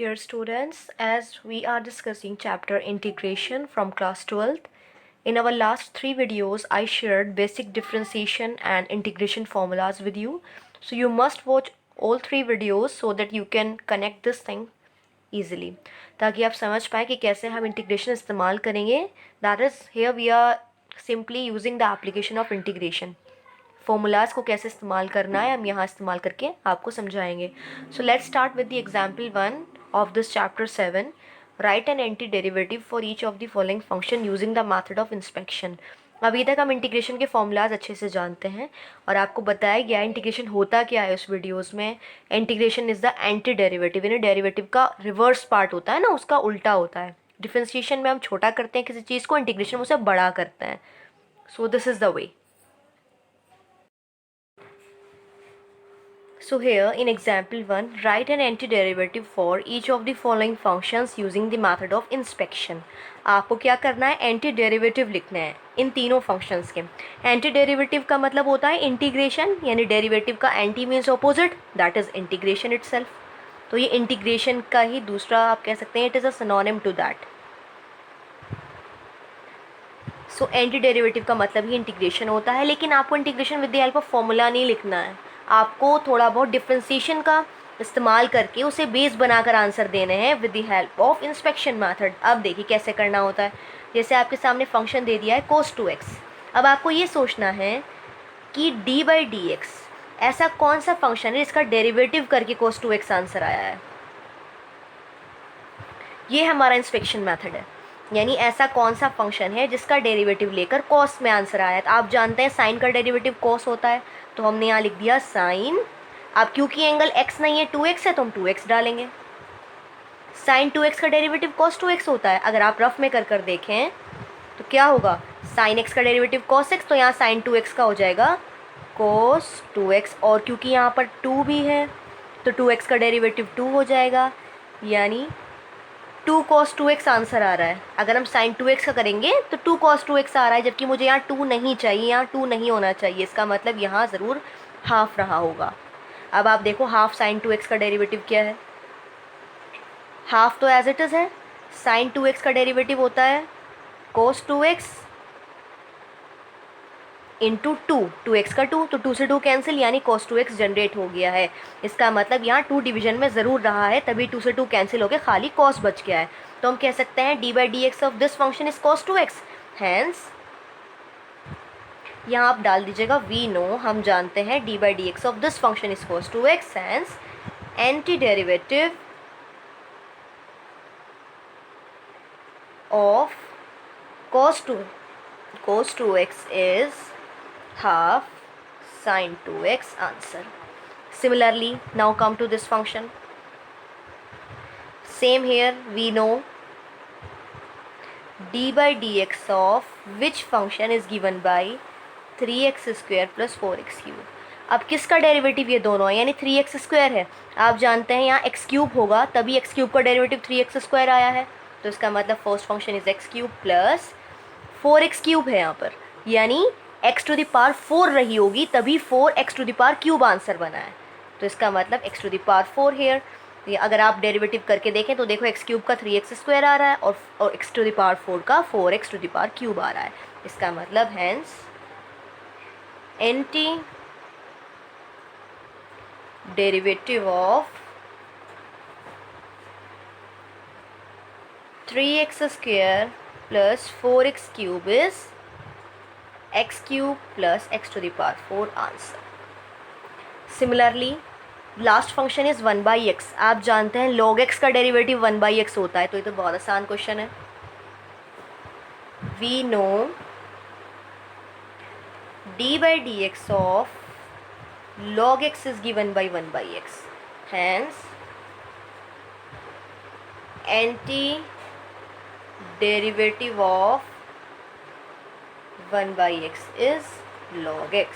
Dear students, as we are discussing chapter integration from class 12th, in our last 3 videos I shared basic differentiation and integration formulas with you. So you must watch all 3 videos so that you can connect this thing easily, ताकि आप समझ पाए कि कैसे हम integration इस्तेमाल करेंगे. That is here we are simply using the application of integration. Formulas को कैसे इस्तेमाल करना है हम यहाँ इस्तेमाल करके आपको समझाएंगे. So let's start with the example 1 of this chapter 7. Write an antiderivative for each of the following function using the method of inspection. अभी तक हम इंटीग्रेशन के फॉर्मूलाज अच्छे से जानते हैं और आपको बताया गया इंटीग्रेशन होता क्या है उस वीडियोस में. Integration is the anti derivative, यानी डेरिवेटिव का रिवर्स पार्ट होता है ना, उसका उल्टा होता है. डिफ्रेंशिएशन में हम छोटा करते हैं किसी चीज़ को, इंटीग्रेशन में उसे बड़ा करते हैं. So this is the way. So here in example 1, write an antiderivative for each of the following functions using the method of inspection. आपको क्या करना है, एंटी लिखना है इन तीनों फंक्शंस के. एंटी का मतलब होता है इंटीग्रेशन, यानी डेरिवेटिव का anti means opposite, that is integration itself. तो ये इंटीग्रेशन का ही दूसरा आप कह सकते हैं, it is a synonym to that. So anti का मतलब ही इंटीग्रेशन होता है, लेकिन आपको integration with the help of formula नहीं लिखना है. आपको थोड़ा बहुत डिफ्रेंसिएशन का इस्तेमाल करके उसे बेस बनाकर आंसर देने हैं with the help of inspection method. अब देखिए कैसे करना होता है. जैसे आपके सामने फंक्शन दे दिया है cos 2x. अब आपको ये सोचना है कि d/dx ऐसा कौन सा फंक्शन है जिसका डेरिवेटिव करके cos 2x आंसर आया है. ये हमारा इंस्पेक्शन मेथड है, यानी ऐसा कौन सा फंक्शन है जिसका डेरिवेटिव लेकर cos में आंसर आया है. तो आप जानते हैं साइन का डेरिवेटिव cos होता है, तो हमने यहाँ लिख दिया साइन. अब क्योंकि एंगल x नहीं है 2x है, तो हम 2x डालेंगे. साइन 2x का डेरिवेटिव cos 2x होता है. अगर आप रफ में कर देखें तो क्या होगा, साइन x का डेरिवेटिव cos x, तो यहाँ साइन 2x का हो जाएगा cos 2x. और क्योंकि यहाँ पर 2 भी है तो 2x का डेरिवेटिव 2 हो जाएगा, यानी 2 cos 2x आंसर आ रहा है. अगर हम sin 2x का करेंगे तो 2 cos 2x आ रहा है, जबकि मुझे यहाँ 2 नहीं चाहिए, यहाँ 2 नहीं होना चाहिए. इसका मतलब यहाँ ज़रूर हाफ रहा होगा. अब आप देखो हाफ sin 2x का डेरिवेटिव क्या है. हाफ तो एज इट इज़ है. sin 2x का डेरिवेटिव होता है cos 2x इंटू 2x का 2, तो 2 से 2 कैंसिल, यानी cos 2x जनरेट हो गया है. इसका मतलब यहाँ 2 डिवीजन में ज़रूर रहा है, तभी 2 से 2 कैंसिल हो गया, खाली cos बच गया है. तो हम कह सकते हैं d/dx of this function is cos 2x. Hence यहाँ आप डाल दीजिएगा वी नो, हम जानते हैं d/dx of this function is cos 2x. Hence anti derivative of cos 2x is half sin 2x answer. Similarly, now come to this function. Same here, we know d/dx of which function is given by 3x square plus 4x cube. अब किसका derivative ये दोनों है, यानी 3x square है. आप जानते हैं यहाँ x क्यूब होगा, तभी x क्यूब का डेरिवेटिव 3x स्क्वायर आया है. तो इसका मतलब first function is x cube plus 4x cube है यहाँ पर, यानी x टू द पावर 4 रही होगी, तभी 4x to the power cube answer बना है. तो इसका मतलब x to the power 4 here. अगर आप डेरिवेटिव करके देखें तो देखो x क्यूब का 3x स्क्वायर आ रहा है और x टू द पावर 4 का 4x to the power cube आ रहा है. इसका मतलब hence anti derivative of 3x square plus 4x cube is x cube plus x to the power 4 answer. Similarly, last function is 1/x. आप जानते हैं log x का डेरिवेटिव 1/x होता है, तो ये तो बहुत आसान क्वेश्चन है. We know d/dx of log x is given by 1/x. Hence, anti derivative of 1/x is log x.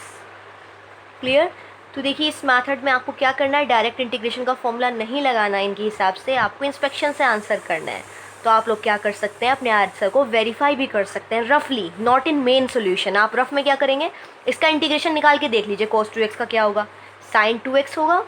Clear. तो देखिए इस मेथड में आपको क्या करना है, डायरेक्ट इंटीग्रेशन का फॉर्मूला नहीं लगाना है इनके हिसाब से, आपको इंस्पेक्शन से आंसर करना है. तो आप लोग क्या कर सकते हैं, अपने आंसर को वेरीफाई भी कर सकते हैं रफली, नॉट इन मेन सोल्यूशन. आप रफ में क्या करेंगे, इसका इंटीग्रेशन निकाल के देख लीजिए. cos 2x का क्या होगा, sin 2x होगा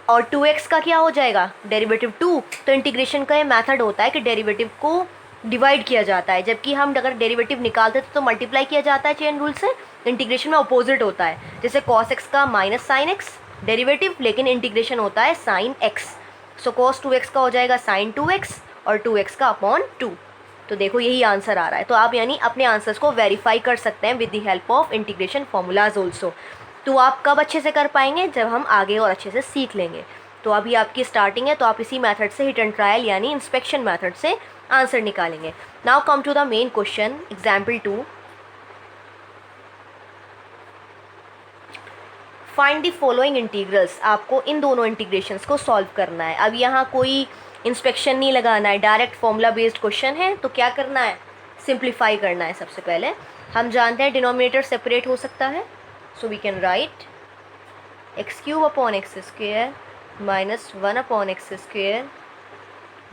और 2x का क्या हो जाएगा, डेरिवेटिव 2। तो इंटीग्रेशन का ये मेथड होता है कि डेरिवेटिव को डिवाइड किया जाता है, जबकि हम अगर डेरिवेटिव निकालते तो मल्टीप्लाई किया जाता है चेन रूल से। इंटीग्रेशन में अपोजिट होता है, जैसे cos x का माइनस साइन x डेरिवेटिव, लेकिन इंटीग्रेशन होता है साइन x। सो cos 2x का हो जाएगा साइन 2x और 2x का अपॉन 2। तो देखो यही आंसर आ रहा है। तो आप यानी अपने आंसर्स को वेरीफाई कर सकते हैं with the help of integration formulas also. तो आप कब अच्छे से कर पाएंगे, जब हम आगे और अच्छे से सीख लेंगे। तो अभी आपकी स्टार्टिंग है, तो आप इसी मेथड से हिट एंड ट्रायल यानी इंस्पेक्शन मेथड से आंसर निकालेंगे। Now come to the main question, example 2। Find the following integrals. आपको इन दोनों इंटीग्रेशंस को सॉल्व करना है। अब यहाँ कोई इंस्पेक्शन नहीं लगाना है, डायरेक्ट फॉर्मूला बेस्ड क्वेश्चन है। तो क्या करना है, सिंप्लीफाई करना है। सबसे पहले हम जानते हैं डिनोमिनेटर सेपरेट हो सकता है, so we can write X cube upon X square minus 1 upon X square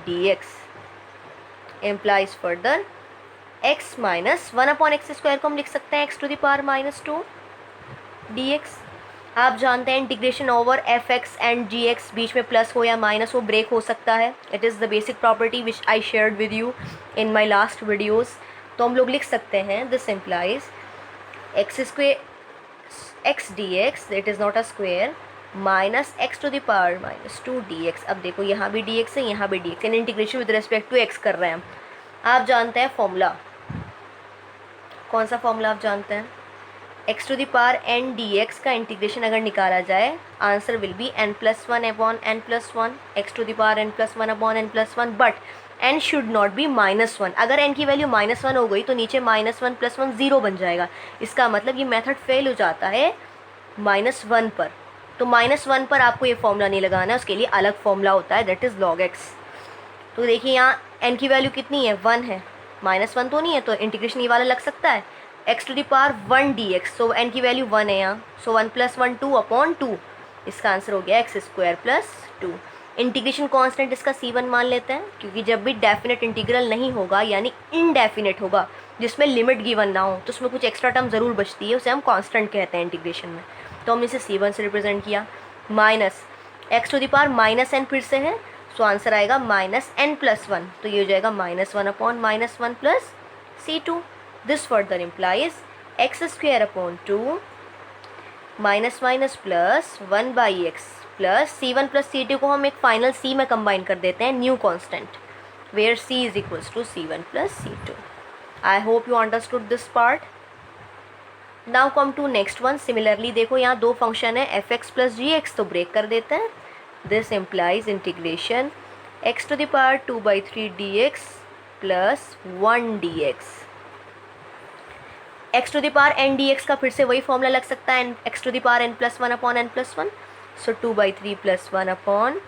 D X implies further X minus 1 upon X square को हम लिख सकते हैं x to the power minus 2 D X. आप जानते हैं integration over F X and G X, बीच में प्लस हो या माइनस हो, ब्रेक हो सकता है। It is the basic property which I shared with you in my last videos. तो हम लोग लिख सकते हैं this implies x square x d x, it is not a square, minus x to the power minus 2 D x. अब देखो यहाँ भी डी एक्स है, यहाँ भी डी एक्स, यानी integration with respect to x कर रहे हैं हम। आप जानते हैं फॉर्मूला, कौन सा फॉर्मूला आप जानते हैं, x to the power n d x का इंटीग्रेशन अगर निकाला जाए answer will be n plus 1 upon n plus 1, x to the power n plus 1 upon n plus 1, but n should not be minus 1। अगर N की value minus 1 हो गई तो नीचे माइनस 1 प्लस 1 0 बन जाएगा। इसका मतलब ये मेथड फेल हो जाता है माइनस 1 पर। तो माइनस 1 पर आपको ये फॉर्मूला नहीं लगाना है, उसके लिए अलग फॉर्मूला होता है, दैट इज़ लॉग एक्स। तो देखिए यहाँ एन की वैल्यू कितनी है, 1 है, माइनस 1 तो नहीं है, तो इंटीग्रेशन ये वाला लग सकता है x to the power 1 d x. So n की वैल्यू 1 है यहाँ, सो 1 प्लस 1 2 अपॉन 2, इसका आंसर हो गया x square plus 2। Integration constant इसका c1 मान लेते हैं, क्योंकि जब भी डेफिनेट इंटीग्रल नहीं होगा यानी इनडेफिनेट होगा जिसमें लिमिट गिवन ना हो, तो उसमें कुछ एक्स्ट्रा टर्म ज़रूर बचती है, उसे हम कांस्टेंट कहते हैं इंटीग्रेशन में। तो हमने इसे c1 से रिप्रेजेंट किया, minus x to the power minus n फिर से है, सो आंसर आएगा माइनस एन प्लस 1। तो ये हो जाएगा minus 1 upon minus 1 plus c2। This further implies x square upon 2 minus minus plus 1 by x plus c1 plus c2 को हम एक फाइनल c में कंबाइन कर देते हैं, new constant, where c is equals to c1 plus c2। I hope you understood this part. Now come to next one. Similarly देखो यहाँ दो फंक्शन है f x plus g x, तो break कर देते हैं। This implies integration x to the power 2/3 d x plus 1 d x. X to the power n d x का फिर से वही फॉर्मूला लग सकता है, x to the power n plus 1 upon n plus 1, so 2/3 plus 1 upon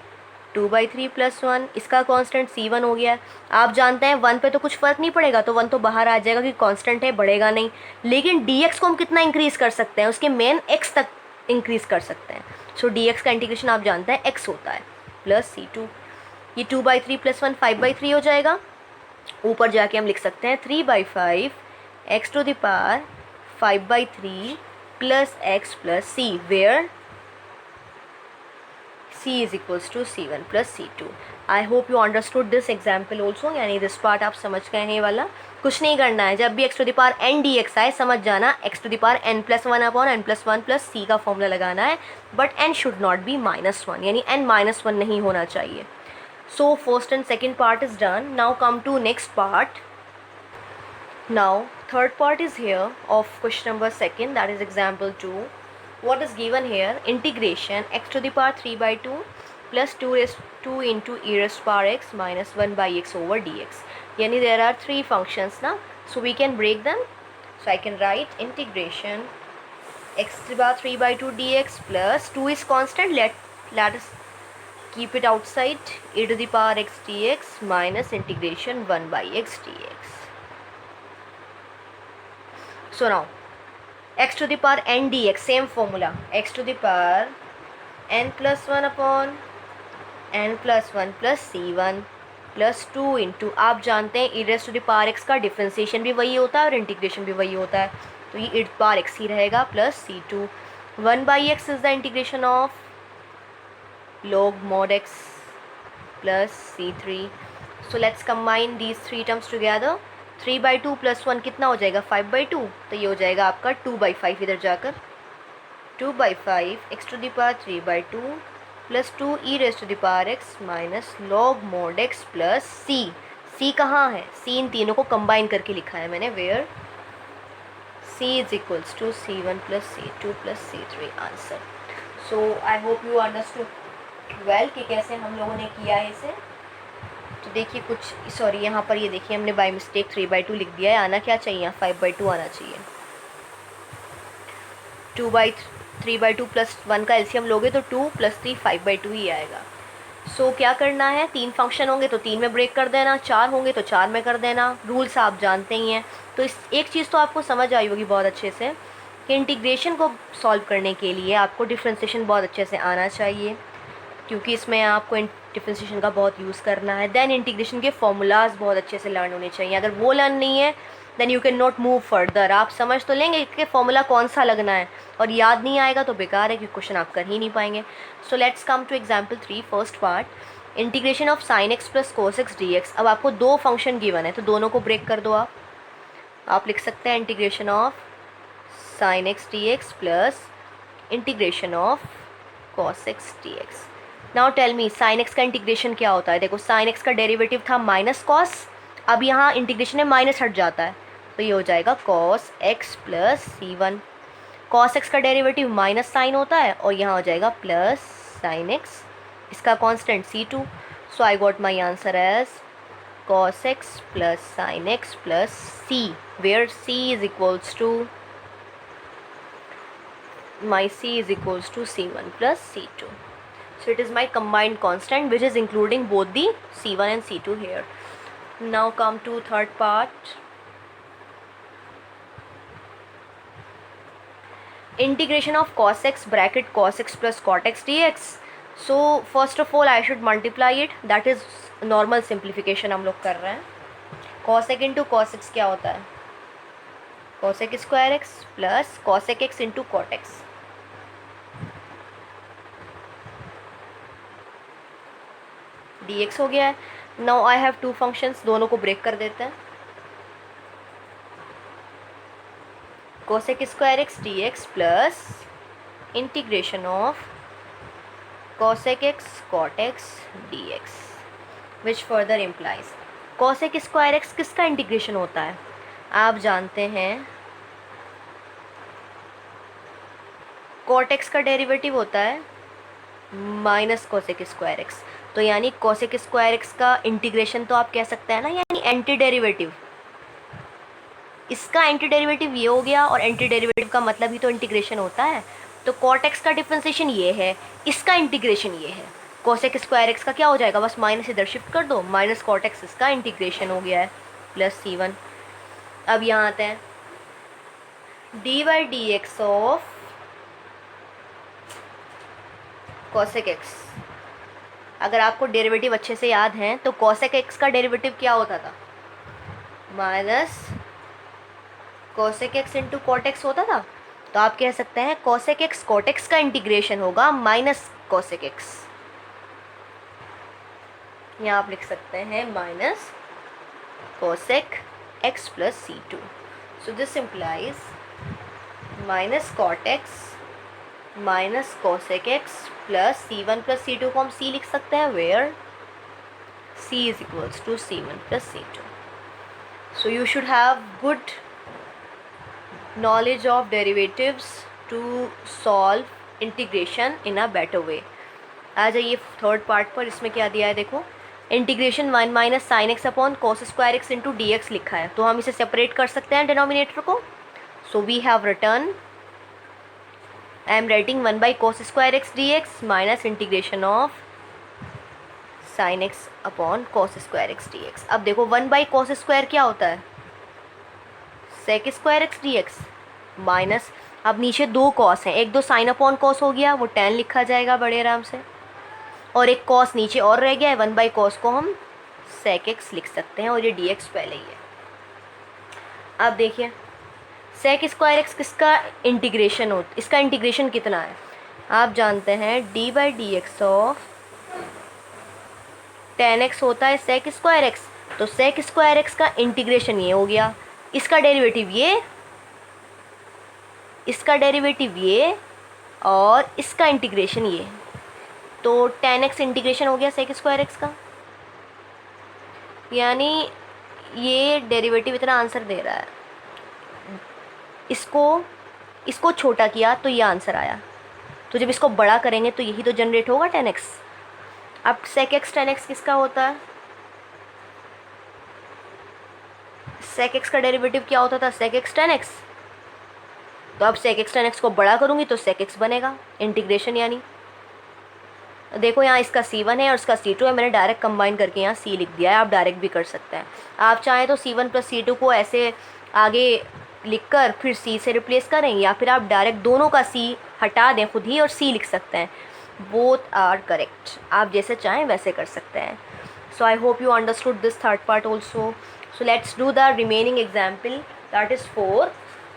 2/3 plus 1, इसका constant c1 हो गया है। आप जानते हैं 1 पे तो कुछ फ़र्क नहीं पड़ेगा, तो 1 तो बाहर आ जाएगा क्योंकि कांस्टेंट है, बढ़ेगा नहीं। लेकिन dx को हम कितना इंक्रीज़ कर सकते हैं, उसके मेन x तक इंक्रीज़ कर सकते हैं। सो dx का इंटीग्रेशन आप जानते हैं x होता है प्लस c2। ये 2/3 प्लस 1 5/3 हो जाएगा। ऊपर जाके हम लिख सकते हैं 3/5 x to the power 5/3 plus x plus c, where c is equals to c1 plus c2। I hope you understood this example also, यानी this part आप समझ गए हैं। ये वाला कुछ नहीं करना है, जब भी x to the power n dx आए समझ जाना x to the power n plus 1 upon n plus 1 plus c का फॉर्मूला लगाना है, but n should not be -1, यानी n -1 नहीं होना चाहिए। So first and second part is done. Now come to next part. Now third part is here of question number second, that is example 2. What is given here? Integration x to the power 3/2 plus 2 into e raised to power x minus 1 by x over dx. Yani there are three functions na, so we can break them. So I can write integration x to the power 3/2 dx plus 2 is constant, let us keep it outside, e to the power x dx minus integration 1 by x dx. So now x to the power n dx, same formula, x to the power n plus 1 upon n plus 1 plus c1 plus 2 into, आप जानते हैं e raised to the power x का differentiation भी वही होता है और integration भी वही होता है, तो ये e to the power x ही रहेगा plus c2। 1 by x is the integration of log mod x plus c3. So let's combine these three terms together. 3/2 plus 1 कितना हो जाएगा? 5/2. तो ये हो जाएगा आपका 2/5 इधर जाकर 2/5 x to the power 3/2 plus 2 e raised to the power x minus log mod x plus c. c कहाँ है? c इन तीनों को कंबाइन करके लिखा है मैंने, where c is equals to c1 plus c2 plus c3 answer. So I hope you understood well कि कैसे हम लोगों ने किया है इसे. तो देखिए कुछ सॉरी यहाँ पर ये देखिए हमने बाय मिस्टेक 3/2 लिख दिया है. आना क्या चाहिए यहाँ? 5/2 आना चाहिए. 3/2 प्लस 1 का एलसीएम लोगे तो 2 प्लस 3 5/2 ही आएगा. सो क्या करना है? 3 फंक्शन होंगे तो 3 में ब्रेक कर देना, 4 होंगे तो 4 में कर देना. रूल्स आप जानते ही हैं. तो इस एक चीज़ तो आपको समझ आई होगी बहुत अच्छे से कि इंटीग्रेशन को सॉल्व करने के लिए आपको डिफ्रेंसिएशन बहुत अच्छे से आना चाहिए, क्योंकि इसमें आपको डिफ्रेंसिएशन का बहुत यूज़ करना है. देन इंटीग्रेशन के फॉर्मूलाज बहुत अच्छे से लर्न होने चाहिए. अगर वो लर्न नहीं है then you cannot move further. आप समझ तो लेंगे कि फॉर्मूला कौन सा लगना है, और याद नहीं आएगा तो बेकार है, क्योंकि क्वेश्चन आप कर ही नहीं पाएंगे. So let's come to example 3 first part. Integration of sine x plus cos x d x. अब आपको दो फंक्शन गिवन है तो दोनों को ब्रेक कर दो. आप लिख सकते हैं integration of sine x d x plus integration of cos x d x. Now tell me sine x का इंटीग्रेशन क्या होता है? देखो साइन एक्स का डेरिवेटिव था माइनस कॉस. अब यहाँ इंटीग्रेशन में माइनस हट जाता है तो ये हो जाएगा cos x plus c1. Cos x का डेरिवेटिव माइनस साइन होता है और यहाँ हो जाएगा प्लस साइन एक्स. इसका constant c2. So I got my answer as cos x plus sin x plus c, where c is equals to my c is equals to c1 plus c2. So it is my combined constant which is including both the c1 and c2 here. Now come to third part. Integration of cos x bracket cos x plus cot x dx. So first of all I should multiply it. That is normal simplification हम लोग कर रहे हैं. Cosec into cos x क्या होता है? Cosec square x plus cosec x into cot x. D x हो गया है. Now I have two functions, दोनों को ब्रेक कर देते हैं. Cosec square x d x plus integration of cosec x cot x d x, which further implies cosec square x किसका integration होता है? आप जानते हैं कॉट एक्स का डेरिवेटिव होता है माइनस कॉसेक स्क्वायर एक्स. तो यानी कॉसेक स्क्वायर एक्स का इंटीग्रेशन तो आप कह सकते हैं ना, यानी एंटी डेरिवेटिव. इसका एंटी डेरिवेटिव ये हो गया, और एंटी डेरिवेटिव का मतलब ही तो इंटीग्रेशन होता है. तो कॉट एक्स का डिफरेंशिएशन ये है, इसका इंटीग्रेशन ये है. कॉसेक स्क्वायर एक्स का क्या हो जाएगा? बस माइनस इधर शिफ्ट कर दो, माइनस कॉट एक्स इसका इंटीग्रेशन हो गया है प्लस c1. अब यहाँ आते हैं D by d x of cosec x. अगर आपको डेरिवेटिव अच्छे से याद हैं तो कॉसेक एक्स का डेरिवेटिव क्या होता था? Minus cosec x into cot x होता था. तो आप कह सकते हैं कॉसेक एक्स कॉट एक्स का इंटीग्रेशन होगा माइनस कॉसेक एक्स. यहाँ आप लिख सकते हैं minus cosec x plus c2. So this implies minus cot x minus cosec x plus c1 plus c2 को हम c लिख सकते हैं, where c is equals to c1 plus c2. So you should have good knowledge of derivatives to solve integration in a better way. आ जाइए third part पर. इसमें क्या दिया है देखो, integration 1 minus sign x upon cos square x into D x लिखा है, तो हम इसे सेपरेट कर सकते हैं डिनोमिनेटर को. So we have return, I am writing 1 by cos square x d x minus integration of sine x upon cos square x d x. अब देखो 1 बाई कॉस स्क्वायर क्या होता है? Sec square x d x minus, अब नीचे दो cos हैं, एक दो साइन अपॉन कॉस हो गया, वो 10 लिखा जाएगा बड़े आराम से, और एक कॉस नीचे और रह गया है. 1 बाई कॉस को हम सेक एक्स लिख सकते हैं, और ये डी एक्स पहले ही है. अब देखिए सेक स्क्वायर एक्स किसका इंटीग्रेशन हो, इसका इंटीग्रेशन कितना है? आप जानते हैं D by d x of 10x होता है sec स्क्वायर x, तो sec स्क्वायर x का इंटीग्रेशन ये हो गया, इसका डेरिवेटिव ये, इसका डेरिवेटिव ये, और इसका इंटीग्रेशन ये, तो 10x इंटीग्रेशन हो गया sec स्क्वायर x का, यानी ये डेरिवेटिव इतना आंसर दे रहा है। इसको छोटा किया तो ये आंसर आया, तो जब इसको बड़ा करेंगे तो यही तो जनरेट होगा 10x। अब sec x 10x किसका होता है? sec x का डेरिवेटिव क्या होता था? sec x 10x। तो अब sec x 10x को बड़ा करूँगी तो sec x बनेगा, इंटीग्रेशन यानी। देखो यहाँ इसका C1 है और इसका C2 है, मैंने डायरेक्ट कंबाइन करके यहाँ C लिख दिया है, आप डायरेक्ट भी कर सकते हैं। आप चाहें तो C1 प्लस C2 को ऐसे आगे लिखकर फिर C से रिप्लेस करें, या फिर आप डायरेक्ट दोनों का C हटा दें खुद ही और C लिख सकते हैं। बोथ आर करेक्ट, आप जैसे चाहें वैसे कर सकते हैं। So I hope you understood this third part also. So let's do the remaining example, that is 4,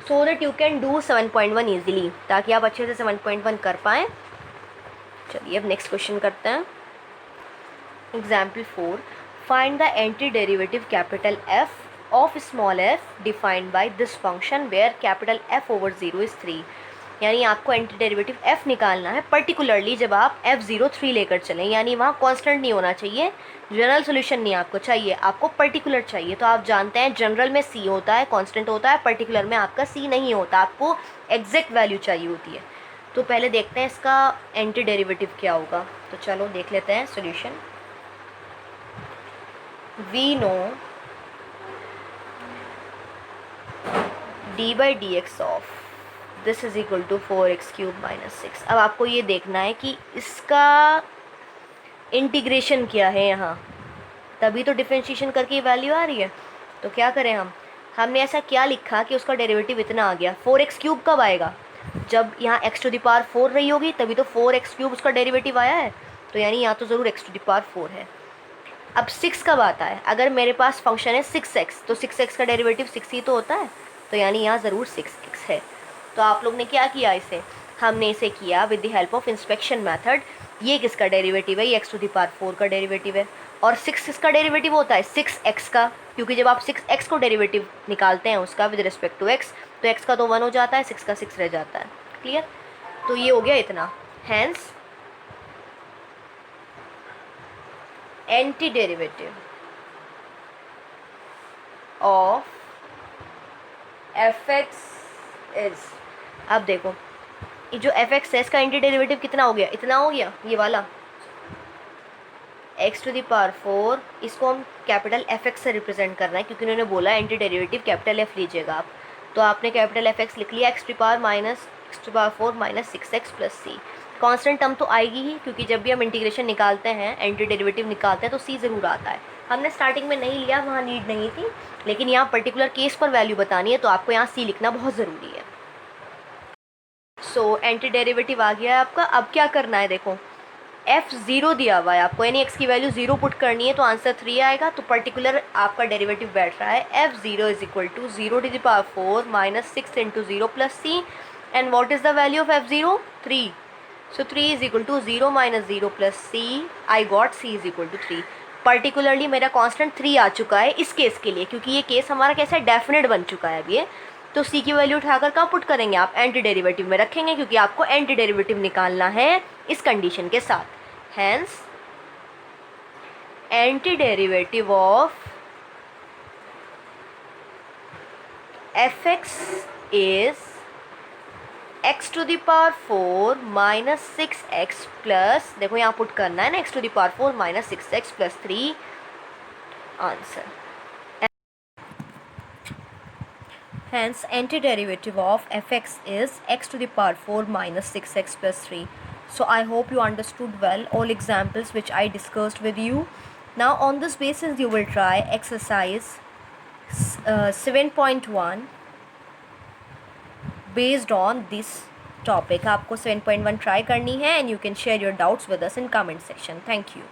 so that you can do 7.1 easily, ताकि आप अच्छे से 7.1 कर पाएँ। चलिए अब नेक्स्ट क्वेश्चन करते हैं। Example 4, find the anti derivative capital F of small f defined by this function where capital F over 0 is 3। यानी आपको एंटी डेरिवेटिव F निकालना है, पर्टिकुलरली जब आप F0 3 लेकर चलें, यानी वहाँ कांस्टेंट नहीं होना चाहिए, जनरल सोल्यूशन नहीं आपको चाहिए, आपको पर्टिकुलर चाहिए। तो आप जानते हैं जनरल में C होता है, कांस्टेंट होता है, पर्टिकुलर में आपका C नहीं होता, आपको एग्जैक्ट वैल्यू चाहिए होती है। तो पहले देखते हैं इसका एंटी डेरिवेटिव क्या होगा। तो चलो देख लेते हैं solution. We know d by d x of this is equal to 4x cube minus 6। अब आपको ये देखना है कि इसका इंटीग्रेशन क्या है यहाँ, तभी तो डिफरेंशिएशन करके ये वैल्यू आ रही है। तो क्या करें हमने ऐसा क्या लिखा कि उसका डेरिवेटिव इतना आ गया। 4x क्यूब कब आएगा? जब यहाँ x टू द पावर 4 रही होगी, तभी तो 4x क्यूब उसका डेरिवेटिव आया है, तो यानी यहाँ तो ज़रूर x टू द पावर 4 है। अब 6 कब आता है? अगर मेरे पास फंक्शन है 6x, तो 6x का डेरिवेटिव 6 ही तो होता है, तो यानी यहाँ ज़रूर 6x है। तो आप लोग ने क्या किया, हमने इसे किया with the help of inspection method. ये किसका डेरिवेटिव है? ये x टू द पावर 4 का डेरिवेटिव है। और 6 किसका डेरिवेटिव होता है? 6x का, क्योंकि जब आप 6x को डेरिवेटिव निकालते हैं उसका विद रिस्पेक्ट टू x, तो x का तो 1 हो जाता है, 6 का 6 रह जाता है। क्लियर? तो ये हो गया इतना। Hence anti derivative of fx is, अब देखो ये जो fx है इसका एंटी डेरिवेटिव कितना हो गया? इतना हो गया, ये वाला x टू द पावर 4, इसको हम कैपिटल fx से रिप्रेजेंट करना है, क्योंकि उन्होंने बोला एंटी डेरिवेटिव कैपिटल F लीजिएगा आप। तो आपने कैपिटल fx लिख लिया, x to the power 4 minus 6x plus c। Constant term तो आएगी ही, क्योंकि जब भी हम इंटीग्रेशन निकालते हैं, एंटी डेरिवेटिव निकालते हैं, तो c ज़रूर आता है। हमने स्टार्टिंग में नहीं लिया, वहाँ नीड नहीं थी, लेकिन यहाँ पर्टिकुलर केस पर वैल्यू बतानी है, तो आपको यहाँ c लिखना बहुत ज़रूरी है। सो एंटी डेरिवेटिव आ गया है आपका। अब क्या करना है, देखो f0 दिया हुआ है आपको, यानी x की वैल्यू 0 पुट करनी है, तो आंसर 3 आएगा। तो पर्टिकुलर आपका डेरिवेटिव बैठ रहा है f0 is equal to 0 to the power 4 minus 6 into 0 plus c। And what is the value of f0? 3। So 3 is equal to 0 minus 0 plus c। I got c is equal to 3। Particularly मेरा constant 3 आ चुका है इस case के लिए, क्योंकि ये case हमारा कैसा डेफिनेट बन चुका है अब ये। तो c की वैल्यू उठाकर कहाँ पुट करेंगे आप? एंटी डेरिवेटिव में रखेंगे, क्योंकि आपको एंटी डेरिवेटिव निकालना है इस कंडीशन के साथ। Hence, antiderivative of fx is x to the power 4 minus 6x plus, देखो यहाँ पुट करना है ना, x to the power 4 minus 6x plus 3 answer. Hence, antiderivative of fx is x to the power 4 minus 6x plus 3. So I hope you understood well all examples which I discussed with you. Now on this basis you will try exercise 7.1 based on this topic. आपको 7.1 try करनी है and you can share your doubts with us in comment section. Thank you.